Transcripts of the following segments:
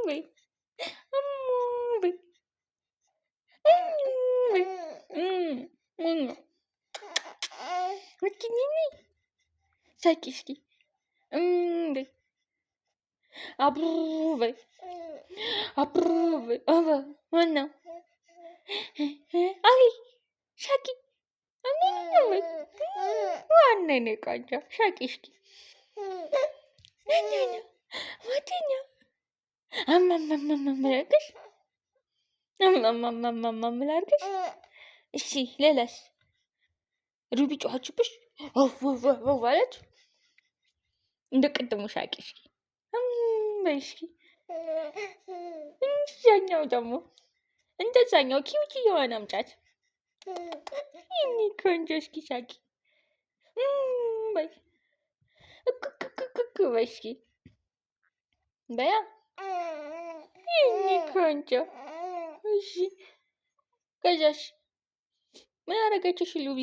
በይ በይ ሳቂ እስኪ በይ አብሩ በይ አብሩ በይ ዋናው አይ ሳቂ ዋና ኔ ቆንጆ ሳቂ እስኪ ወተኛ አማማማማምላርግሽ አማማማማምላርግሽ። እሺ ሌላስ? ሩቢ ጮኸችብሽ አለች። እንደ ቅድሙ ሳቂ እስኪ በይ እስኪ። እንደዛኛው ደግሞ እንደዛኛው ኪውቲ የሆነ አምጫት ይህኒ ቆንጆ እስኪ ሳቂ በይ እክክክክክ በይ እስኪ በያ ይህኒ ቆንጆ። እሺ ከዛሽ ምን አደረገችሽ ሉቢ?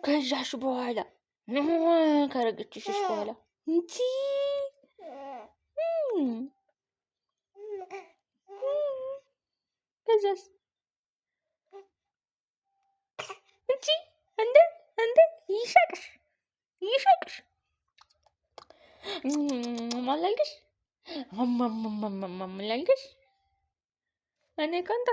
ከዛሽ በኋላ ካረገችሽሽ በኋላ እንቺ ከዛስ እንቺ እንደ ይሸቅሽ ማላልግሽ ማላልግሽ እኔ ቀንጣ